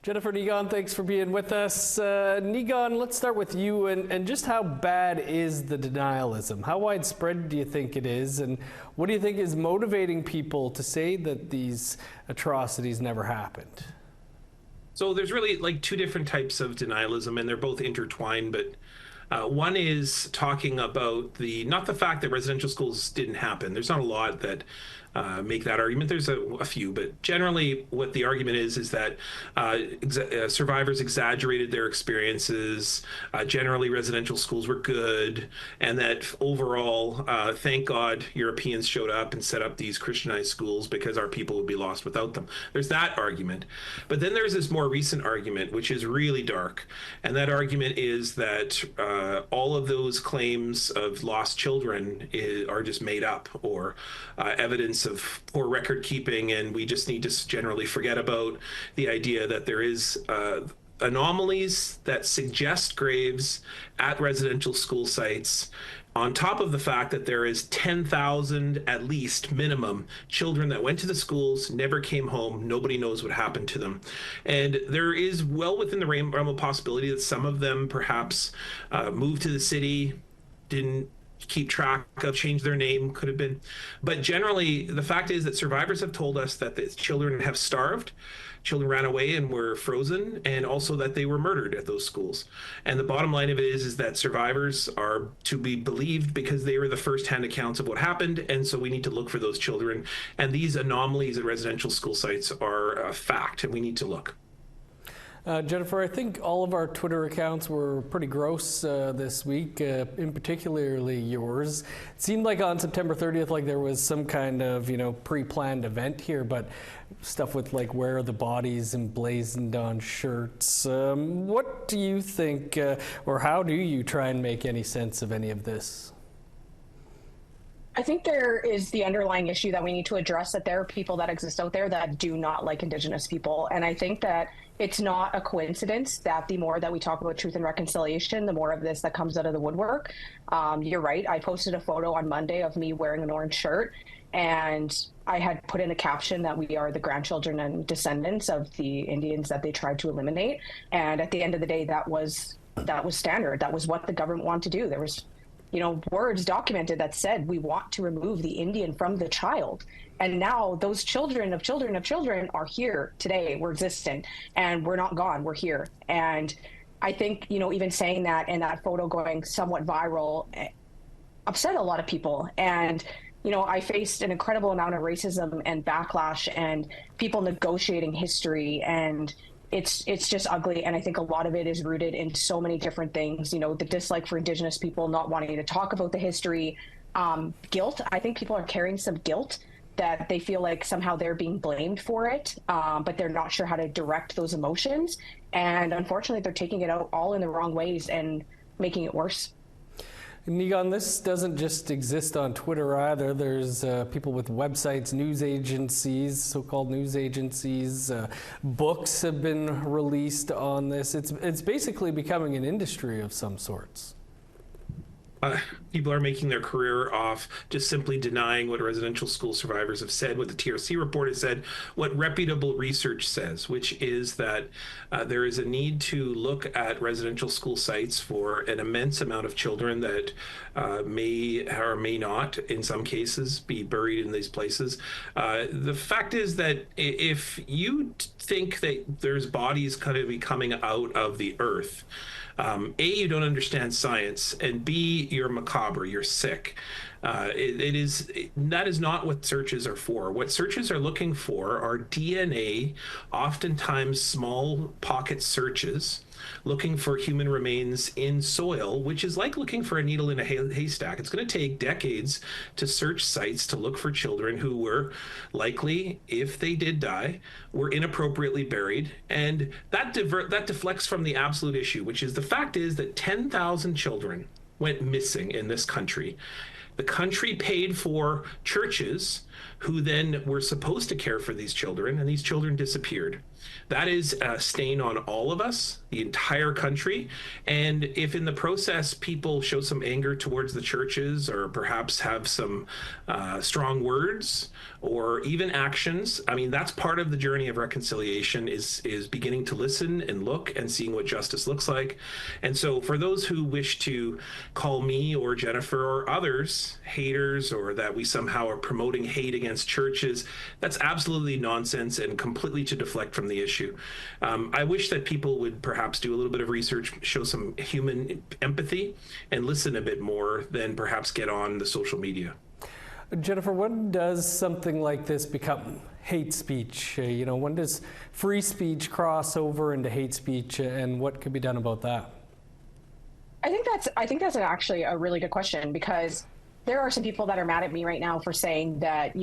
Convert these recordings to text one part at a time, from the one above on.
Jennifer Negon, thanks for being with us. Negon, let's start with you and just how bad is the denialism? How widespread do you think it is? And what do you think is motivating people to say that these atrocities never happened? So there's really like two different types of denialism, and they're both intertwined, but one is talking about not the fact that residential schools didn't happen. There's not a lot that make that argument. There's a few, but generally what the argument is that survivors exaggerated their experiences. Generally, residential schools were good, and that overall, thank God, Europeans showed up and set up these Christianized schools because our people would be lost without them. There's that argument. But then there's this more recent argument, which is really dark, and that argument is that all of those claims of lost children are just made up, or evidence of poor record keeping, and we just need to generally forget about the idea that there is anomalies that suggest graves at residential school sites, on top of the fact that there is 10,000 at least minimum children that went to the schools, never came home, nobody knows what happened to them. And there is well within the realm of possibility that some of them perhaps moved to the city, didn't keep track of, change their name, could have been. But generally, the fact is that survivors have told us that the children have starved, children ran away and were frozen, and also that they were murdered at those schools. And the bottom line of it is that survivors are to be believed because they were the first-hand accounts of what happened, and so we need to look for those children. And these anomalies at residential school sites are a fact, and we need to look. Jennifer, I think all of our Twitter accounts were pretty gross this week, in particularly yours. It seemed like on September 30th, like there was some kind of, pre-planned event here, but stuff with like where are the bodies emblazoned on shirts. What do you think, or how do you try and make any sense of any of this? I think there is the underlying issue that we need to address, that there are people that exist out there that do not like Indigenous people. And I think that it's not a coincidence that the more that we talk about truth and reconciliation, the more of this that comes out of the woodwork. You're right. I posted a photo on Monday of me wearing an orange shirt, and I had put in a caption that we are the grandchildren and descendants of the Indians that they tried to eliminate. And at the end of the day, that was standard. That was what the government wanted to do. There was words documented that said, we want to remove the Indian from the child. And now those children of children of children are here today. We're existent, and we're not gone. We're here. And I think, even saying that and that photo going somewhat viral upset a lot of people. And, I faced an incredible amount of racism and backlash and people negotiating history, and it's just ugly. And I think a lot of it is rooted in so many different things, the dislike for Indigenous people, not wanting to talk about the history, guilt. I think people are carrying some guilt that they feel like somehow they're being blamed for it, but they're not sure how to direct those emotions. And unfortunately, they're taking it out all in the wrong ways and making it worse. Negon, this doesn't just exist on Twitter either. There's people with websites, news agencies, so-called news agencies. Books have been released on this. It's basically becoming an industry of some sorts. People are making their career off just simply denying what residential school survivors have said, what the TRC report has said, what reputable research says, which is that there is a need to look at residential school sites for an immense amount of children that may or may not, in some cases, be buried in these places. The fact is that if you think that there's bodies kind of be coming out of the earth, A, you don't understand science, and B, you're macabre, you're sick. That is not what searches are for. What searches are looking for are DNA, oftentimes small pocket searches, looking for human remains in soil, which is like looking for a needle in a haystack. It's going to take decades to search sites to look for children who were likely, if they did die, were inappropriately buried. And that deflects from the absolute issue, which is the fact is that 10,000 children went missing in this country. The country paid for churches who then were supposed to care for these children, and these children disappeared. that is a stain on all of us, the entire country. And if in the process people show some anger towards the churches, or perhaps have some strong words or even actions, I mean, that's part of the journey of reconciliation, is beginning to listen and look and seeing what justice looks like. And so for those who wish to call me or Jennifer or others haters, or that we somehow are promoting hate against churches, that's absolutely nonsense and completely to deflect from the issue. I wish that people would perhaps do a little bit of research, show some human empathy, and listen a bit more than perhaps get on the social media. Jennifer, when does something like this become hate speech? When does free speech cross over into hate speech, and what could be done about that? I think that's actually a really good question, because there are some people that are mad at me right now for saying that,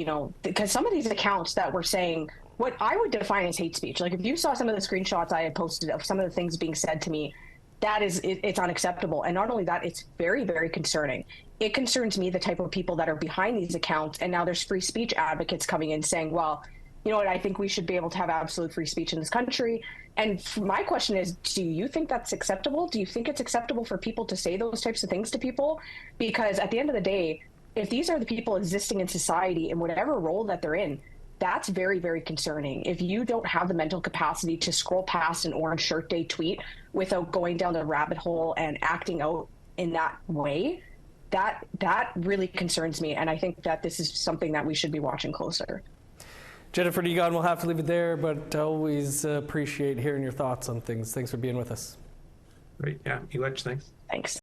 because some of these accounts that were saying what I would define as hate speech, like if you saw some of the screenshots I had posted of some of the things being said to me, it's unacceptable. And not only that, it's very, very concerning. It concerns me, the type of people that are behind these accounts. And now there's free speech advocates coming in saying, well, you know what, I think we should be able to have absolute free speech in this country. And my question is, do you think that's acceptable? Do you think it's acceptable for people to say those types of things to people? Because at the end of the day, if these are the people existing in society in whatever role that they're in, that's very, very concerning. If you don't have the mental capacity to scroll past an orange shirt day tweet without going down the rabbit hole and acting out in that way, that really concerns me. And I think that this is something that we should be watching closer. Jennifer Degon, we'll have to leave it there, but always appreciate hearing your thoughts on things. Thanks for being with us. Great. Yeah, Elech, thanks. Thanks.